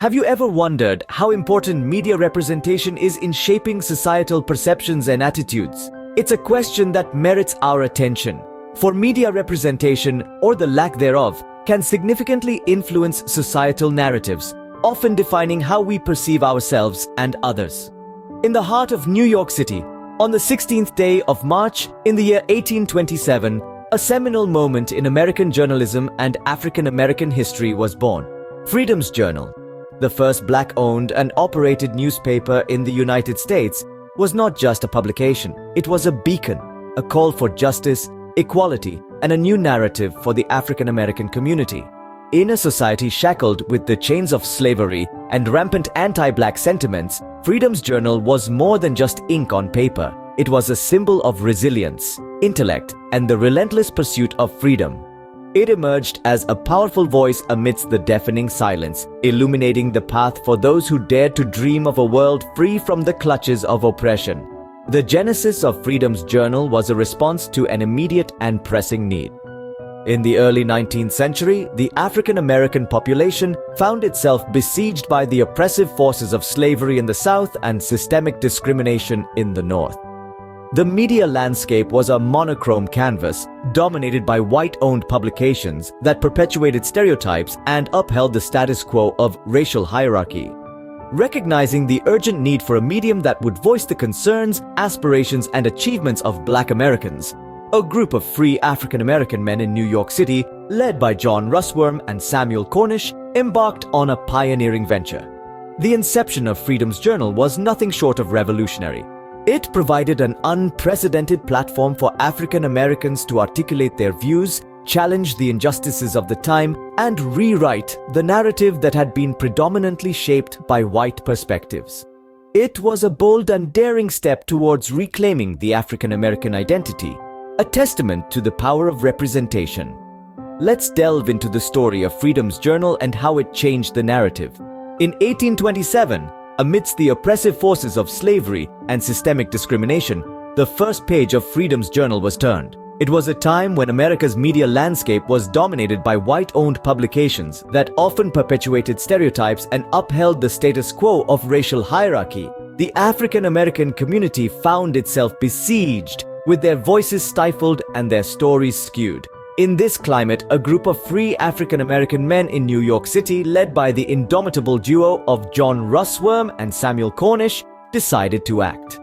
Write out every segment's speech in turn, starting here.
Have you ever wondered how important media representation is in shaping societal perceptions and attitudes? It's a question that merits our attention. For media representation, or the lack thereof, can significantly influence societal narratives, often defining how we perceive ourselves and others. In the heart of New York City, on the 16th day of March in the year 1827, a seminal moment in American journalism and African American history was born. Freedom's Journal, the first black-owned and operated newspaper in the United States, was not just a publication. It was a beacon, a call for justice, equality, and a new narrative for the African American community. In a society shackled with the chains of slavery and rampant anti-black sentiments, Freedom's Journal was more than just ink on paper. It was a symbol of resilience, intellect, and the relentless pursuit of freedom. It emerged as a powerful voice amidst the deafening silence, illuminating the path for those who dared to dream of a world free from the clutches of oppression. The genesis of Freedom's Journal was a response to an immediate and pressing need. In the early 19th century, the African American population found itself besieged by the oppressive forces of slavery in the South and systemic discrimination in the North. The media landscape was a monochrome canvas, dominated by white-owned publications that perpetuated stereotypes and upheld the status quo of racial hierarchy. Recognizing the urgent need for a medium that would voice the concerns, aspirations, and achievements of Black Americans, a group of free African American men in New York City, led by John Russwurm and Samuel Cornish, embarked on a pioneering venture. The inception of Freedom's Journal was nothing short of revolutionary. It provided an unprecedented platform for African Americans to articulate their views, challenge the injustices of the time, and rewrite the narrative that had been predominantly shaped by white perspectives. It was a bold and daring step towards reclaiming the African American identity, a testament to the power of representation. Let's delve into the story of Freedom's Journal and how it changed the narrative. In 1827, amidst the oppressive forces of slavery and systemic discrimination, the first page of Freedom's Journal was turned. It was a time when America's media landscape was dominated by white-owned publications that often perpetuated stereotypes and upheld the status quo of racial hierarchy. The African American community found itself besieged, with their voices stifled and their stories skewed. In this climate, a group of free African American men in New York City, led by the indomitable duo of John Russwurm and Samuel Cornish, decided to act.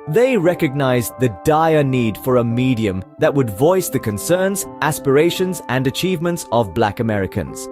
They recognized the dire need for a medium that would voice the concerns, aspirations, and achievements of Black Americans.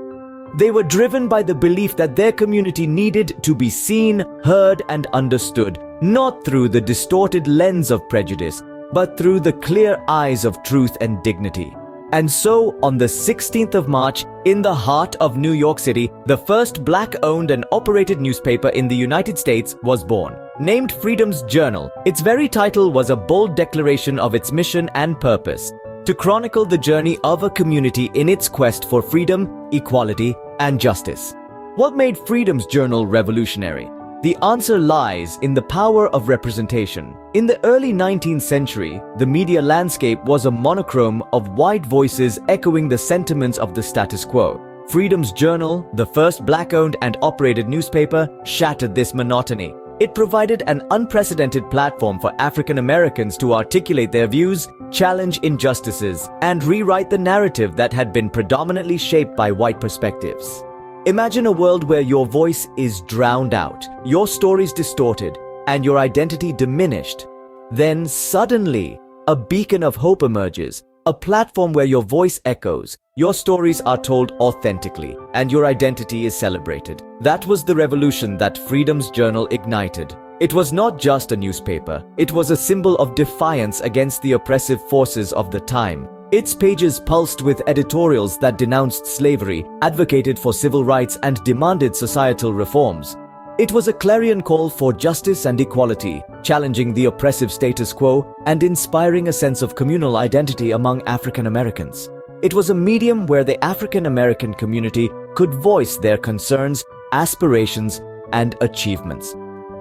They were driven by the belief that their community needed to be seen, heard, and understood, not through the distorted lens of prejudice, but through the clear eyes of truth and dignity. And so, on the 16th of March, in the heart of New York City, the first Black-owned and operated newspaper in the United States was born. Named Freedom's Journal, its very title was a bold declaration of its mission and purpose: to chronicle the journey of a community in its quest for freedom, equality, and justice. What made Freedom's Journal revolutionary? The answer lies in the power of representation. In the early 19th century, the media landscape was a monochrome of white voices echoing the sentiments of the status quo. Freedom's Journal, the first Black-owned and operated newspaper, shattered this monotony. It provided an unprecedented platform for African Americans to articulate their views, challenge injustices, and rewrite the narrative that had been predominantly shaped by white perspectives. Imagine a world where your voice is drowned out, your stories distorted, and your identity diminished. Then suddenly, a beacon of hope emerges, a platform where your voice echoes, your stories are told authentically, and your identity is celebrated. That was the revolution that Freedom's Journal ignited. It was not just a newspaper, it was a symbol of defiance against the oppressive forces of the time. Its pages pulsed with editorials that denounced slavery, advocated for civil rights, and demanded societal reforms. It was a clarion call for justice and equality, challenging the oppressive status quo and inspiring a sense of communal identity among African Americans. It was a medium where the African American community could voice their concerns, aspirations, and achievements.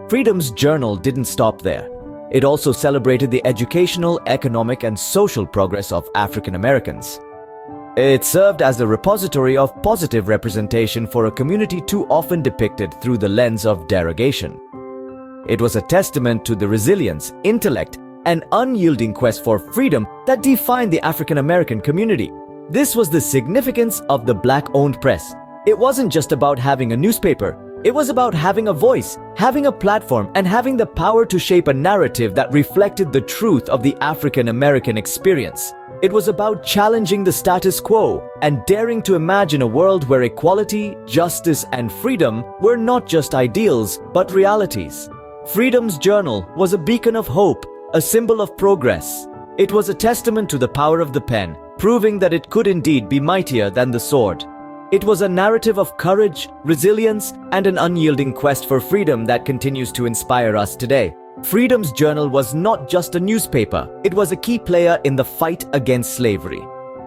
Freedom's Journal didn't stop there. It also celebrated the educational, economic, and social progress of African Americans. It served as a repository of positive representation for a community too often depicted through the lens of derogation. It was a testament to the resilience, intellect, and unyielding quest for freedom that defined the African American community. This was the significance of the Black-owned press. It wasn't just about having a newspaper. It was about having a voice, having a platform, and having the power to shape a narrative that reflected the truth of the African American experience. It was about challenging the status quo and daring to imagine a world where equality, justice, and freedom were not just ideals, but realities. Freedom's Journal was a beacon of hope, a symbol of progress. It was a testament to the power of the pen, proving that it could indeed be mightier than the sword. It was a narrative of courage, resilience, and an unyielding quest for freedom that continues to inspire us today. Freedom's Journal was not just a newspaper, it was a key player in the fight against slavery.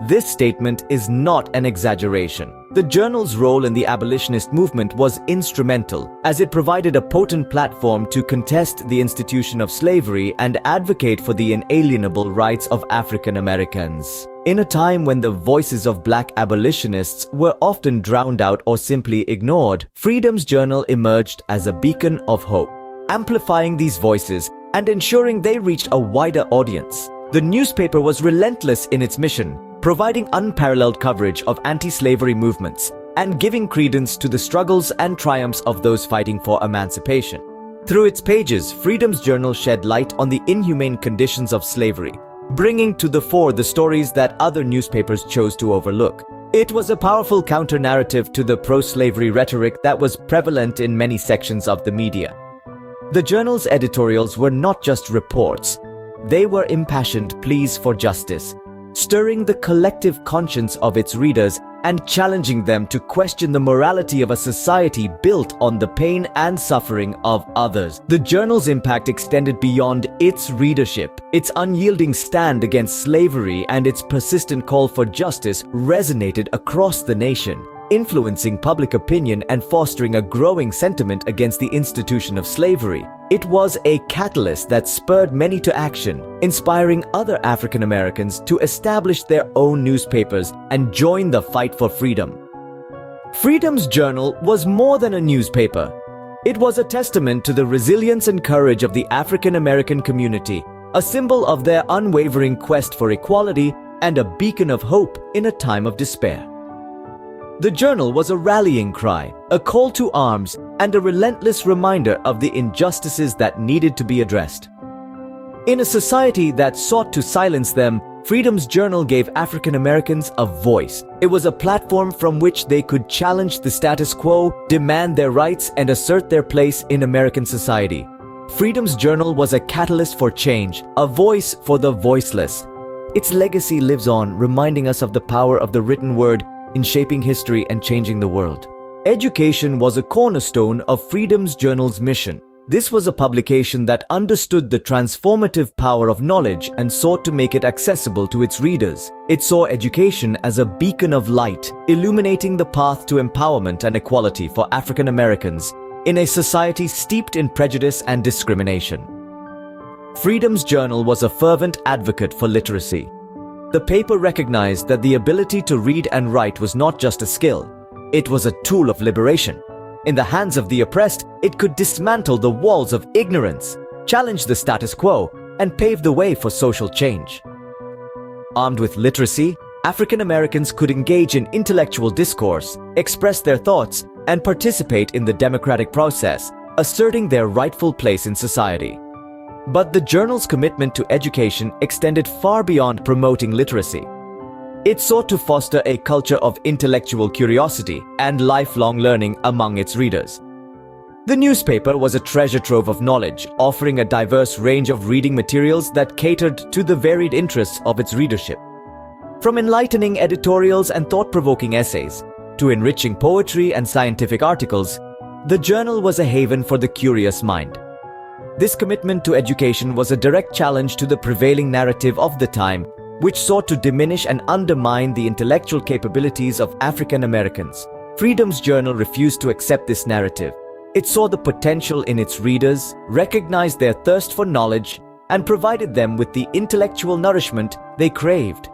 This statement is not an exaggeration. The journal's role in the abolitionist movement was instrumental, as it provided a potent platform to contest the institution of slavery and advocate for the inalienable rights of African Americans. In a time when the voices of Black abolitionists were often drowned out or simply ignored, Freedom's Journal emerged as a beacon of hope, amplifying these voices and ensuring they reached a wider audience. The newspaper was relentless in its mission, providing unparalleled coverage of anti-slavery movements and giving credence to the struggles and triumphs of those fighting for emancipation. Through its pages, Freedom's Journal shed light on the inhumane conditions of slavery, bringing to the fore the stories that other newspapers chose to overlook. It was a powerful counter-narrative to the pro-slavery rhetoric that was prevalent in many sections of the media. The journal's editorials were not just reports, they were impassioned pleas for justice, stirring the collective conscience of its readers and challenging them to question the morality of a society built on the pain and suffering of others. The journal's impact extended beyond its readership. Its unyielding stand against slavery and its persistent call for justice resonated across the nation, influencing public opinion and fostering a growing sentiment against the institution of slavery. It was a catalyst that spurred many to action, inspiring other African Americans to establish their own newspapers and join the fight for freedom. Freedom's Journal was more than a newspaper. It was a testament to the resilience and courage of the African American community, a symbol of their unwavering quest for equality and a beacon of hope in a time of despair. The journal was a rallying cry, a call to arms, and a relentless reminder of the injustices that needed to be addressed. In a society that sought to silence them, Freedom's Journal gave African Americans a voice. It was a platform from which they could challenge the status quo, demand their rights, and assert their place in American society. Freedom's Journal was a catalyst for change, a voice for the voiceless. Its legacy lives on, reminding us of the power of the written word in shaping history and changing the world. Education was a cornerstone of Freedom's Journal's mission. This was a publication that understood the transformative power of knowledge and sought to make it accessible to its readers. It saw education as a beacon of light, illuminating the path to empowerment and equality for African Americans in a society steeped in prejudice and discrimination. Freedom's Journal was a fervent advocate for literacy. The paper recognized that the ability to read and write was not just a skill, it was a tool of liberation. In the hands of the oppressed, it could dismantle the walls of ignorance, challenge the status quo, and pave the way for social change. Armed with literacy, African Americans could engage in intellectual discourse, express their thoughts, and participate in the democratic process, asserting their rightful place in society. But the journal's commitment to education extended far beyond promoting literacy. It sought to foster a culture of intellectual curiosity and lifelong learning among its readers. The newspaper was a treasure trove of knowledge, offering a diverse range of reading materials that catered to the varied interests of its readership. From enlightening editorials and thought-provoking essays, to enriching poetry and scientific articles, the journal was a haven for the curious mind. This commitment to education was a direct challenge to the prevailing narrative of the time, which sought to diminish and undermine the intellectual capabilities of African Americans. Freedom's Journal refused to accept this narrative. It saw the potential in its readers, recognized their thirst for knowledge, and provided them with the intellectual nourishment they craved.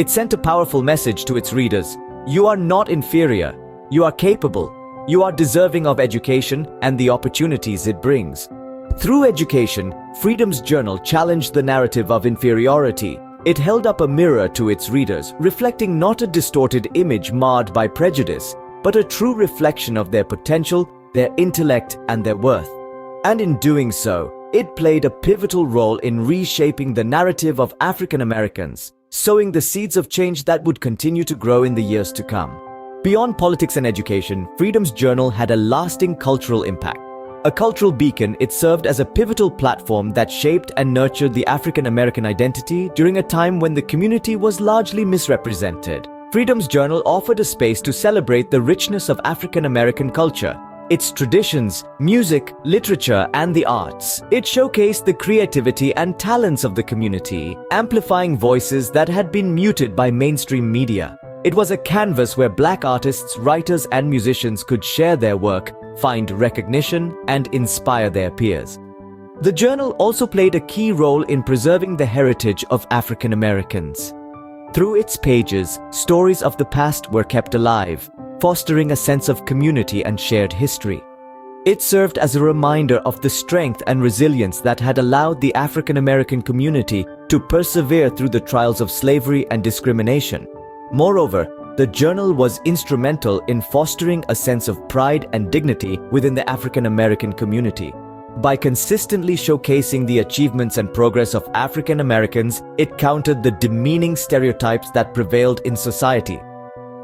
It sent a powerful message to its readers. You are not inferior. You are capable. You are deserving of education and the opportunities it brings. Through education, Freedom's Journal challenged the narrative of inferiority. It held up a mirror to its readers, reflecting not a distorted image marred by prejudice, but a true reflection of their potential, their intellect, and their worth. And in doing so, it played a pivotal role in reshaping the narrative of African Americans, sowing the seeds of change that would continue to grow in the years to come. Beyond politics and education, Freedom's Journal had a lasting cultural impact. A cultural beacon, it served as a pivotal platform that shaped and nurtured the African American identity during a time when the community was largely misrepresented. Freedom's Journal offered a space to celebrate the richness of African American culture, its traditions, music, literature, and the arts. It showcased the creativity and talents of the community, amplifying voices that had been muted by mainstream media. It was a canvas where Black artists, writers, and musicians could share their work, find recognition, and inspire their peers. The journal also played a key role in preserving the heritage of African Americans. Through its pages, stories of the past were kept alive, fostering a sense of community and shared history. It served as a reminder of the strength and resilience that had allowed the African American community to persevere through the trials of slavery and discrimination. Moreover, the journal was instrumental in fostering a sense of pride and dignity within the African American community. By consistently showcasing the achievements and progress of African Americans, it countered the demeaning stereotypes that prevailed in society.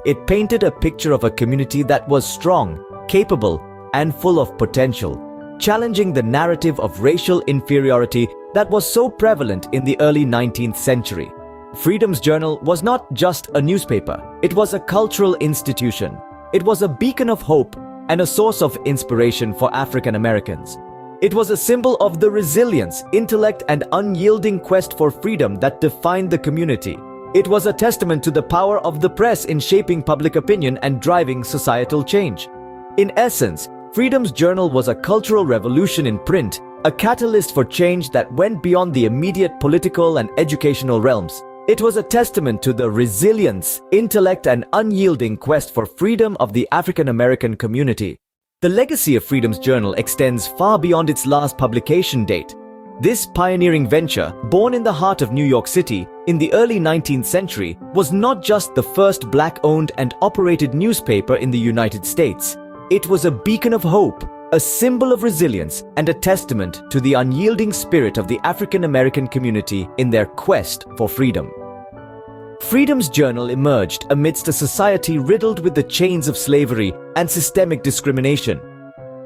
It painted a picture of a community that was strong, capable, and full of potential, challenging the narrative of racial inferiority that was so prevalent in the early 19th century. Freedom's Journal was not just a newspaper, it was a cultural institution. It was a beacon of hope and a source of inspiration for African Americans. It was a symbol of the resilience, intellect, and unyielding quest for freedom that defined the community. It was a testament to the power of the press in shaping public opinion and driving societal change. In essence, Freedom's Journal was a cultural revolution in print, a catalyst for change that went beyond the immediate political and educational realms. It was a testament to the resilience, intellect, and unyielding quest for freedom of the African American community. The legacy of Freedom's Journal extends far beyond its last publication date. This pioneering venture, born in the heart of New York City in the early 19th century, was not just the first Black-owned and operated newspaper in the United States. It was a beacon of hope, a symbol of resilience, and a testament to the unyielding spirit of the African American community in their quest for freedom. Freedom's Journal emerged amidst a society riddled with the chains of slavery and systemic discrimination.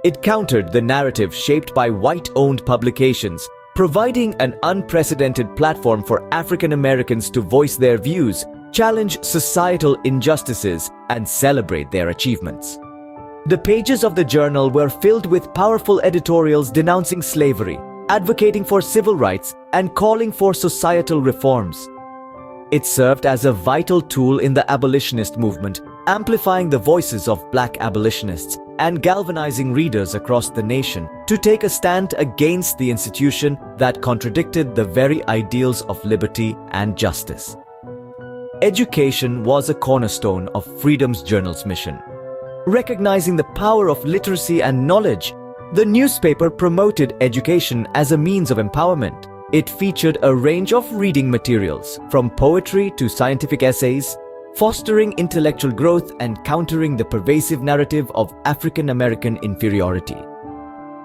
It countered the narrative shaped by white-owned publications, providing an unprecedented platform for African Americans to voice their views, challenge societal injustices, and celebrate their achievements. The pages of the journal were filled with powerful editorials denouncing slavery, advocating for civil rights, and calling for societal reforms. It served as a vital tool in the abolitionist movement, amplifying the voices of Black abolitionists and galvanizing readers across the nation to take a stand against the institution that contradicted the very ideals of liberty and justice. Education was a cornerstone of Freedom's Journal's mission. Recognizing the power of literacy and knowledge, the newspaper promoted education as a means of empowerment. It featured a range of reading materials, from poetry to scientific essays, fostering intellectual growth and countering the pervasive narrative of African American inferiority.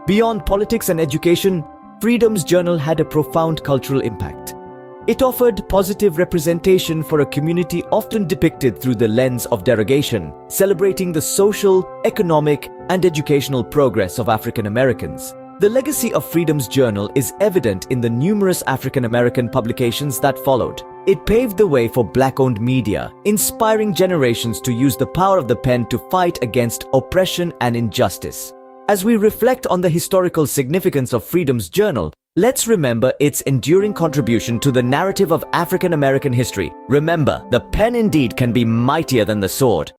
Beyond politics and education, Freedom's Journal had a profound cultural impact. It offered positive representation for a community often depicted through the lens of derogation, celebrating the social, economic, and educational progress of African Americans. The legacy of Freedom's Journal is evident in the numerous African American publications that followed. It paved the way for Black-owned media, inspiring generations to use the power of the pen to fight against oppression and injustice. As we reflect on the historical significance of Freedom's Journal, let's remember its enduring contribution to the narrative of African American history. Remember, the pen indeed can be mightier than the sword.